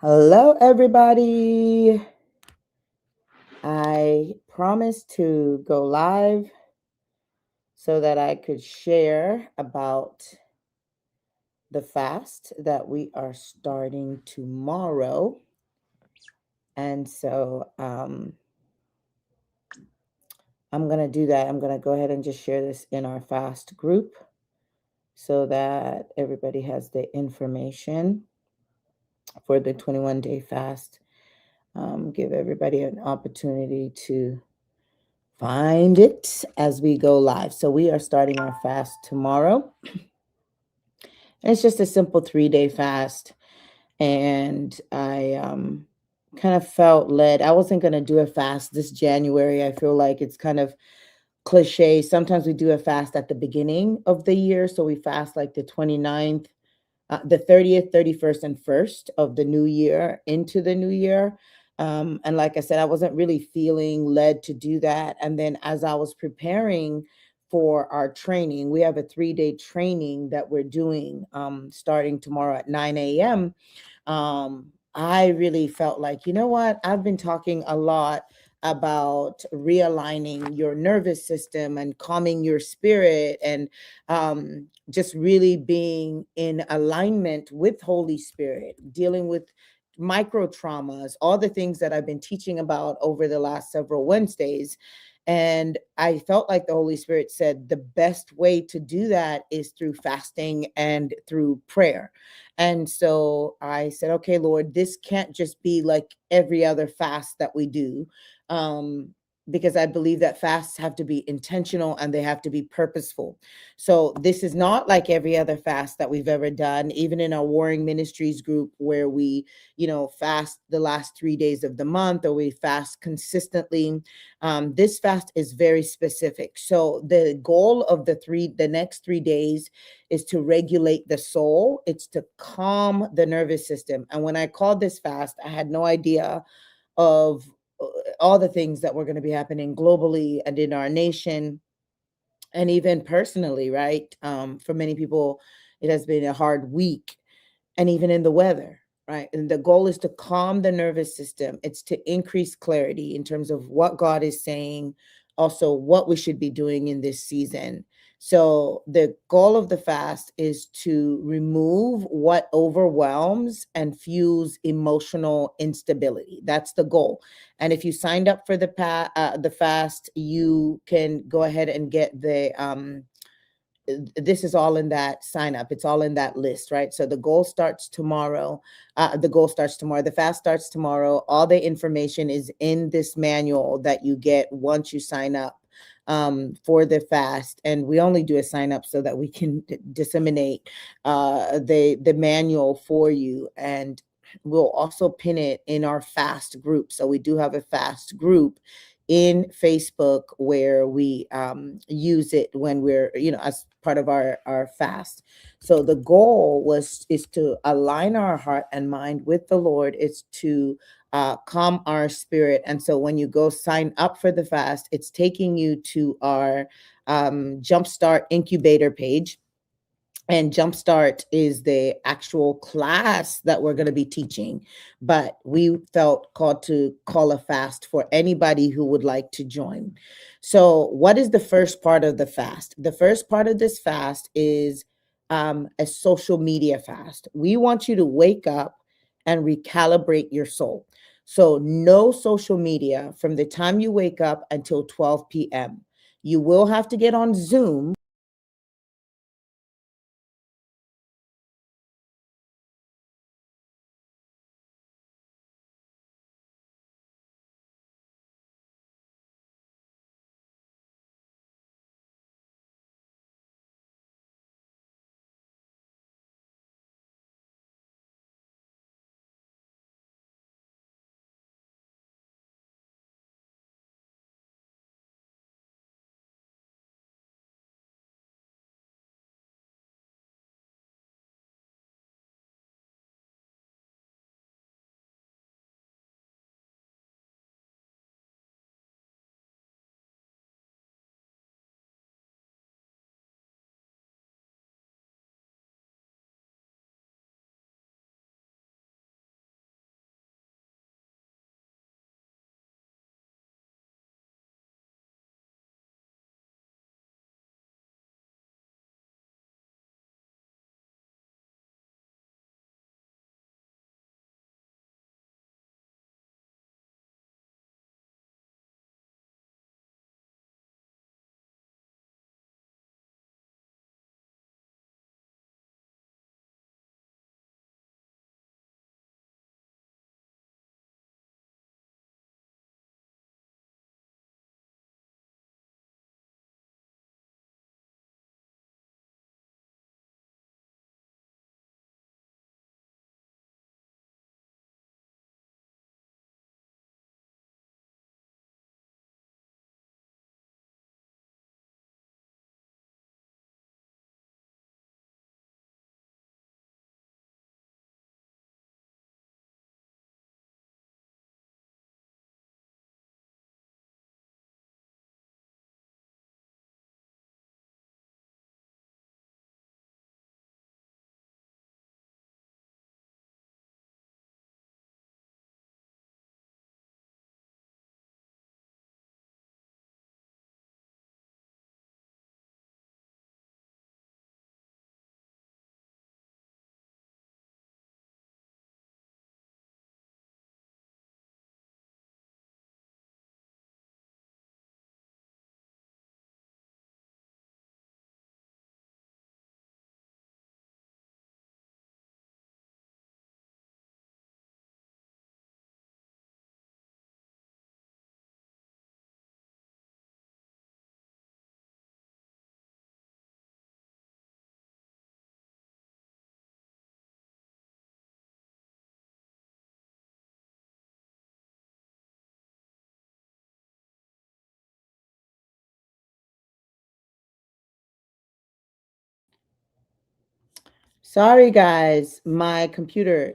Hello, everybody. I promised to go live so that I could share about the fast that we are starting tomorrow. And so I'm going to do that. I'm going to go ahead and just share this in our fast group so that everybody has the information for the 21-day fast. Give everybody an opportunity to find it as we go live. So we are starting our fast tomorrow. And it's just a simple 3-day fast. And I kind of felt led. I wasn't going to do a fast this January. I feel like it's kind of cliche. Sometimes we do a fast at the beginning of the year. So we fast like the 29th, the 30th, 31st, and 1st of the new year into the new year. And like I said, I wasn't really feeling led to do that. And then as I was preparing for our training, we have a 3-day training that we're doing starting tomorrow at 9 a.m. I really felt like, you know what? I've been talking a lot about realigning your nervous system and calming your spirit and just really being in alignment with Holy Spirit, dealing with micro traumas, all the things that I've been teaching about over the last several Wednesdays. And I felt like the Holy Spirit said the best way to do that is through fasting and through prayer. And so I said, okay, Lord, this can't just be like every other fast that we do. Um, because I believe that fasts have to be intentional and they have to be purposeful. So this is not like every other fast that we've ever done, even in our Warring Ministries group where we, fast the last 3 days of the month or we fast consistently. This fast is very specific. So the goal of the next 3 days is to regulate the soul. It's to calm the nervous system. And when I called this fast, I had no idea of all the things that were going to be happening globally and in our nation and even personally, right? For many people, it has been a hard week, and even in the weather, right? And the goal is to calm the nervous system. It's to increase clarity in terms of what God is saying, also what we should be doing in this season. So the goal of the fast is to remove what overwhelms and fuels emotional instability. That's the goal. And if you signed up for the fast, you can go ahead and get this is all in that sign up. It's all in that list, right? So the goal starts tomorrow. The fast starts tomorrow. All the information is in this manual that you get once you sign up for the fast. And we only do a sign up so that we can disseminate the manual for you. And we'll also pin it in our fast group. So we do have a fast group in Facebook where we use it when we're, as part of our fast. So the goal is to align our heart and mind with the Lord. It's to calm our spirit. And so when you go sign up for the fast, it's taking you to our Jumpstart incubator page. And Jumpstart is the actual class that we're going to be teaching. But we felt called to call a fast for anybody who would like to join. So, what is the first part of the fast? The first part of this fast is a social media fast. We want you to wake up and recalibrate your soul. So, no social media from the time you wake up until 12 p.m. You will have to get on Zoom Sorry, guys, my computer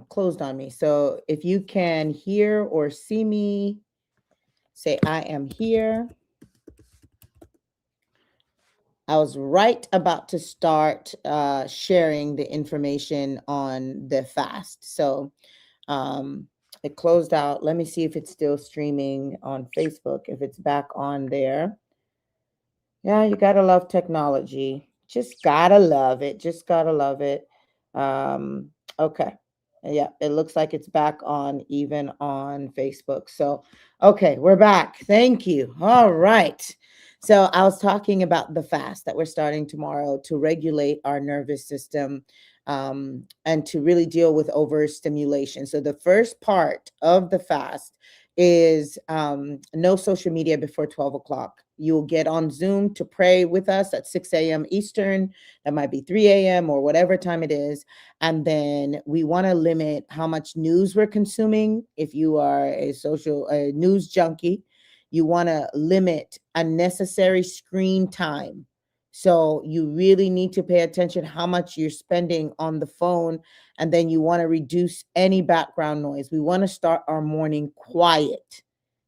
closed on me. So if you can hear or see me, say I am here. I was right about to start sharing the information on the fast. So um, it closed out. Let me see if it's still streaming on Facebook, if it's back on there. Yeah, you gotta love technology. Just gotta love it. Just gotta love it. Um, okay. Yeah, it looks like it's back on even on Facebook. So, okay, we're back. Thank you. All right. So, I was talking about the fast that we're starting tomorrow to regulate our nervous system and to really deal with overstimulation. So, the first part of the fast is no social media before 12 o'clock. You'll get on Zoom to pray with us at 6 a.m. Eastern. That might be 3 a.m. or whatever time it is. And then we want to limit how much news we're consuming. If you are a news junkie, you want to limit unnecessary screen time. So you really need to pay attention how much you're spending on the phone, and then you want to reduce any background noise. We want to start our morning quiet,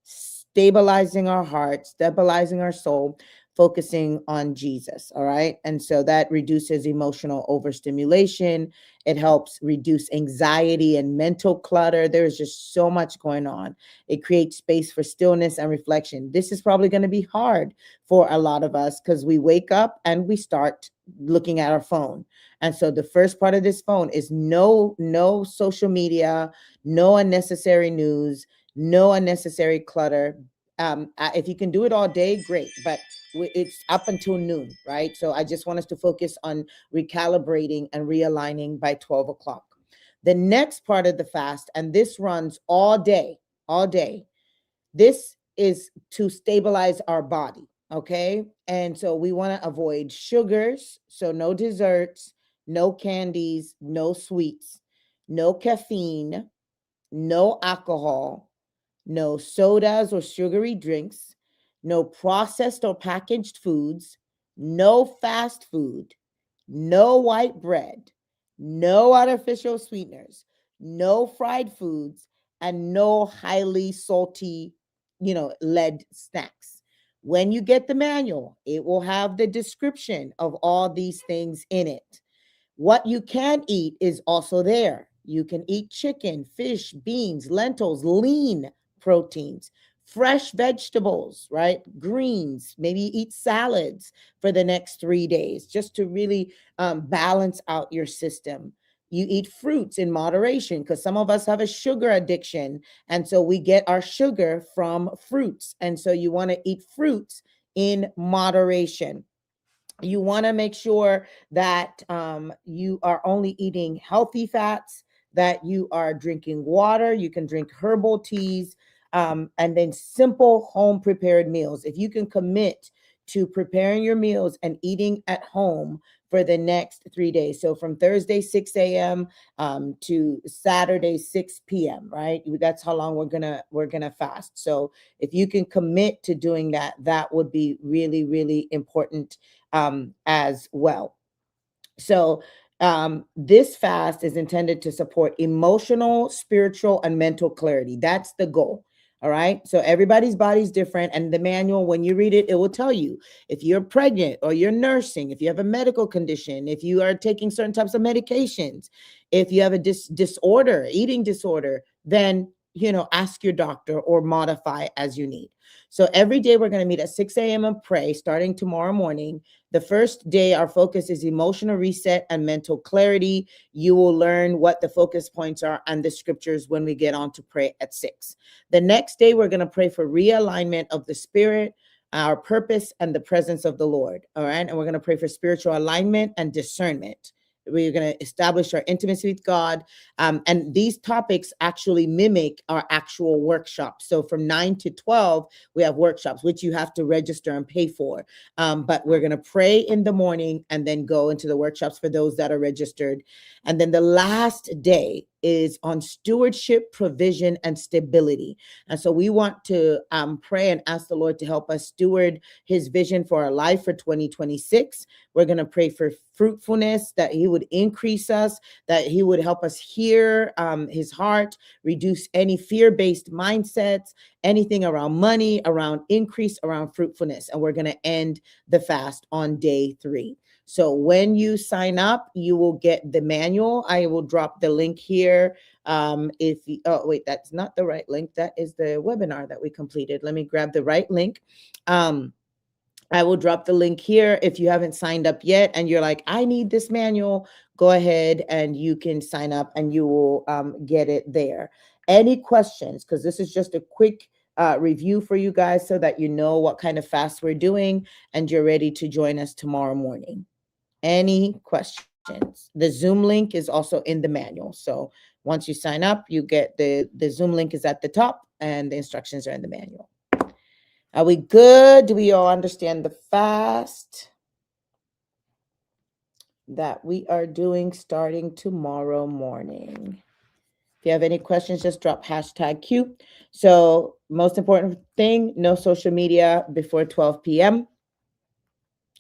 stabilizing our heart, stabilizing our soul, focusing on Jesus. All right. And so that reduces emotional overstimulation. It helps reduce anxiety and mental clutter. There's just so much going on. It creates space for stillness and reflection. This is probably going to be hard for a lot of us because we wake up and we start looking at our phone. And so the first part of this phone is no social media, no unnecessary news, no unnecessary clutter. If you can do it all day, great, but it's up until noon, right? So I just want us to focus on recalibrating and realigning by 12 o'clock. The next part of the fast, and this runs all day, all day. This is to stabilize our body, okay? And so we want to avoid sugars, so no desserts, no candies, no sweets, no caffeine, no alcohol, no sodas or sugary drinks, no processed or packaged foods, no fast food, no white bread, no artificial sweeteners, no fried foods, and no highly salty, lead snacks. When you get the manual, it will have the description of all these things in it. What you can eat is also there. You can eat chicken, fish, beans, lentils, lean proteins, fresh vegetables, right? Greens, maybe eat salads for the next 3 days just to really balance out your system. You eat fruits in moderation because some of us have a sugar addiction. And so we get our sugar from fruits. And so you want to eat fruits in moderation. You want to make sure that you are only eating healthy fats, that you are drinking water. You can drink herbal teas, and then simple home prepared meals. If you can commit to preparing your meals and eating at home for the next 3 days, so from Thursday 6 a.m. To Saturday 6 p.m., right? That's how long we're gonna fast. So if you can commit to doing that, that would be really, really important as well. So, this fast is intended to support emotional, spiritual, and mental clarity. That's the goal. All right. So, everybody's body's different. And the manual, when you read it, it will tell you if you're pregnant or you're nursing, if you have a medical condition, if you are taking certain types of medications, if you have a disorder, eating disorder, then, ask your doctor or modify as you need. So, every day we're going to meet at 6 a.m. and pray starting tomorrow morning. The first day, our focus is emotional reset and mental clarity. You will learn what the focus points are and the scriptures when we get on to pray at 6. The next day, we're going to pray for realignment of the spirit, our purpose, and the presence of the Lord. All right. And we're going to pray for spiritual alignment and discernment. We're going to establish our intimacy with God. And these topics actually mimic our actual workshops. So from 9 to 12, we have workshops, which you have to register and pay for. But we're going to pray in the morning and then go into the workshops for those that are registered. And then the last day is on stewardship, provision, and stability. And so we want to pray and ask the Lord to help us steward his vision for our life for 2026. We're going to pray for fruitfulness, that he would increase us, that he would help us hear his heart, reduce any fear-based mindsets, anything around money, around increase, around fruitfulness. And we're going to end the fast on day 3. So when you sign up, you will get the manual. I will drop the link here. If you, oh wait, that's not the right link. That is the webinar that we completed. Let me grab the right link. I will drop the link here. If you haven't signed up yet and you're like, I need this manual, go ahead and you can sign up and you will get it there. Any questions? Because this is just a quick review for you guys so that you know what kind of fast we're doing and you're ready to join us tomorrow morning. Any questions? The Zoom link is also in the manual. So once you sign up, you get the Zoom link is at the top and the instructions are in the manual. Are we good? Do we all understand the fast that we are doing starting tomorrow morning? If you have any questions, just drop #Q. So most important thing, no social media before 12 p.m.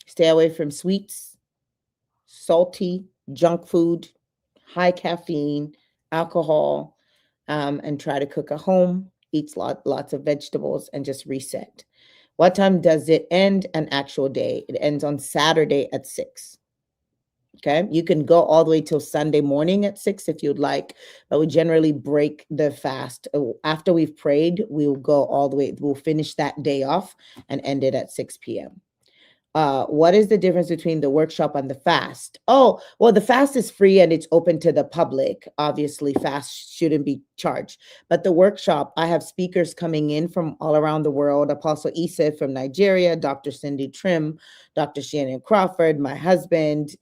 Stay away from sweets, salty, junk food, high caffeine, alcohol, and try to cook at home, eat lots of vegetables, and just reset. What time does it end? An actual day. It ends on Saturday at 6. Okay. You can go all the way till Sunday morning at 6 if you'd like, but we generally break the fast. After we've prayed, we'll go all the way. We'll finish that day off and end it at 6 p.m. What is the difference between the workshop and the fast? Oh, well, the fast is free and it's open to the public. Obviously, fast shouldn't be charged. But the workshop, I have speakers coming in from all around the world. Apostle Issa from Nigeria, Dr. Cindy Trim, Dr. Shannon Crawford, my husband,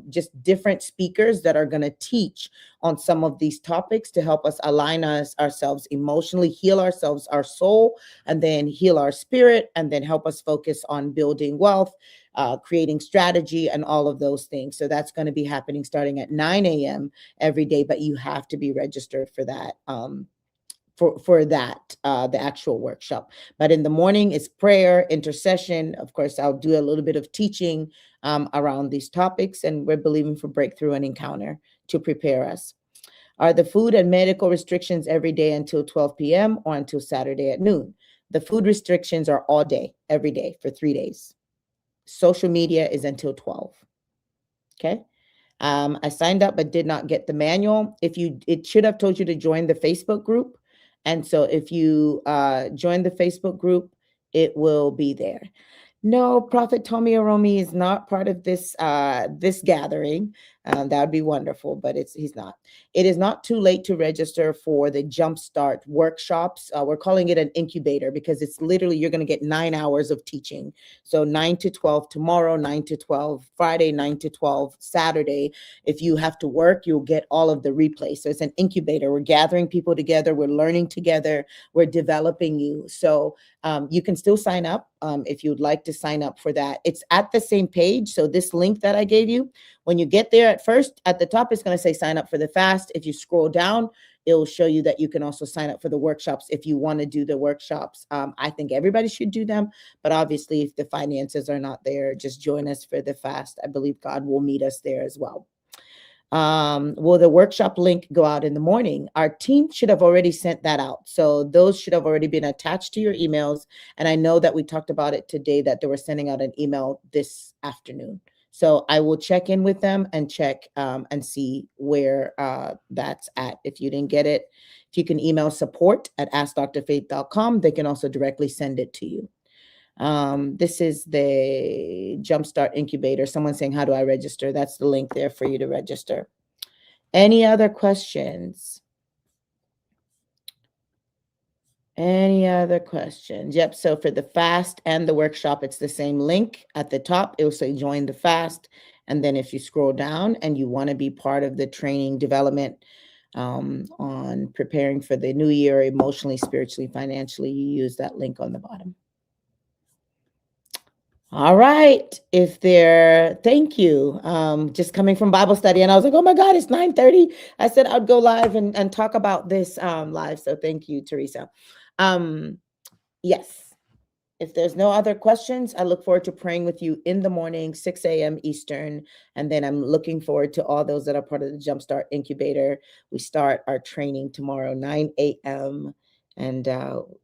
just different speakers that are going to teach on some of these topics to help us align ourselves emotionally, heal ourselves, our soul, and then heal our spirit, and then help us focus on building wealth, creating strategy, and all of those things. So that's going to be happening starting at 9 a.m. every day, but you have to be registered for that. The actual workshop. But in the morning is prayer, intercession. Of course, I'll do a little bit of teaching around these topics, and we're believing for breakthrough and encounter to prepare us. Are the food and medical restrictions every day until 12 p.m. or until Saturday at noon? The food restrictions are all day, every day for 3 days. Social media is until 12. Okay. I signed up but did not get the manual. It should have told you to join the Facebook group. And so if you join the Facebook group, it will be there. No, Prophet Tommy Aromi is not part of this gathering. That would be wonderful, but he's not. It is not too late to register for the Jumpstart workshops. We're calling it an incubator because it's literally you're going to get 9 hours of teaching. So 9 to 12 tomorrow, 9 to 12 Friday, 9 to 12 Saturday. If you have to work, you'll get all of the replays. So it's an incubator. We're gathering people together. We're learning together. We're developing you. So you can still sign up if you'd like to sign up for that. It's at the same page. So this link that I gave you, when you get there at first, at the top, it's going to say sign up for the fast. If you scroll down, it'll show you that you can also sign up for the workshops if you want to do the workshops. I think everybody should do them, but obviously if the finances are not there, just join us for the fast. I believe God will meet us there as well. Will the workshop link go out in the morning? Our team should have already sent that out. So those should have already been attached to your emails. And I know that we talked about it today, that they were sending out an email this afternoon. So I will check in with them and check and see where that's at. If you didn't get it, if you can email support@askdrfaith.com, they can also directly send it to you. This is the Jumpstart Incubator. Someone saying, how do I register? That's the link there for you to register. Any other questions? Any other questions? Yep. So for the fast and the workshop, it's the same link at the top. It will say join the fast. And then if you scroll down and you want to be part of the training development on preparing for the new year, emotionally, spiritually, financially, you use that link on the bottom. All right. Thank you. Just coming from Bible study, and I was like, oh my God, it's 9:30. I said I'd go live and talk about this live. So thank you, Teresa. Um, yes. If there's no other questions, I look forward to praying with you in the morning, 6 a.m. Eastern. And then I'm looking forward to all those that are part of the Jumpstart Incubator. We start our training tomorrow, 9 a.m. And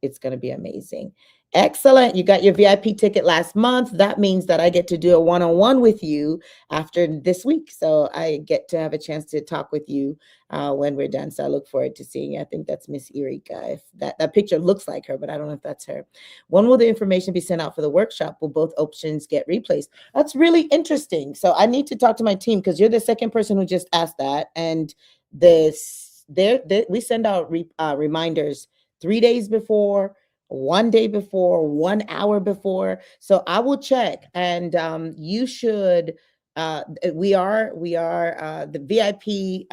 it's going to be amazing. Excellent. You got your VIP ticket last month. That means that I get to do a one-on-one with you after this week. So I get to have a chance to talk with you when we're done. So I look forward to seeing you. I think that's Miss Erika. If that picture looks like her, but I don't know if that's her. When will the information be sent out for the workshop? Will both options get replaced? That's really interesting. So I need to talk to my team because you're the second person who just asked that. And we send out reminders 3 days before, 1 day before, 1 hour before. So I will check, and you should. We are the VIP.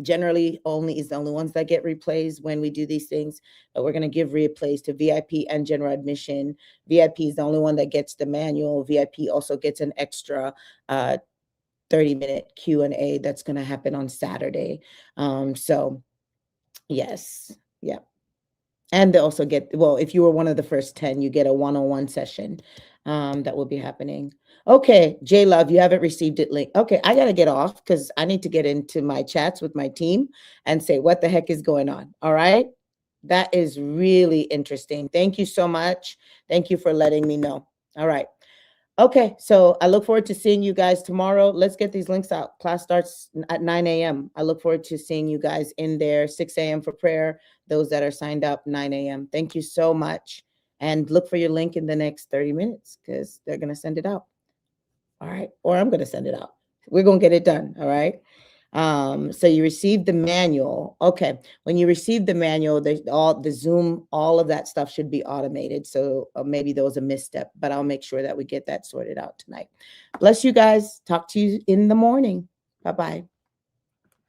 Generally only is the only ones that get replays when we do these things, but we're going to give replays to VIP and general admission. VIP is the only one that gets the manual. VIP also gets an extra 30-minute Q&A that's going to happen on Saturday. So yes, yeah. And they also get, well, if you were one of the first 10, you get a one-on-one session that will be happening. Okay, J Love, you haven't received it link. Okay, I got to get off because I need to get into my chats with my team and say what the heck is going on. All right. That is really interesting. Thank you so much. Thank you for letting me know. All right. Okay, so I look forward to seeing you guys tomorrow. Let's get these links out. Class starts at 9 a.m. I look forward to seeing you guys in there, 6 a.m. for prayer. Those that are signed up, 9 a.m. Thank you so much. And look for your link in the next 30 minutes because they're going to send it out. All right, or I'm going to send it out. We're going to get it done. All right. So you received the manual. Okay. When you receive the manual, all the Zoom, all of that stuff should be automated. So maybe there was a misstep, but I'll make sure that we get that sorted out tonight. Bless you guys. Talk to you in the morning. Bye-bye.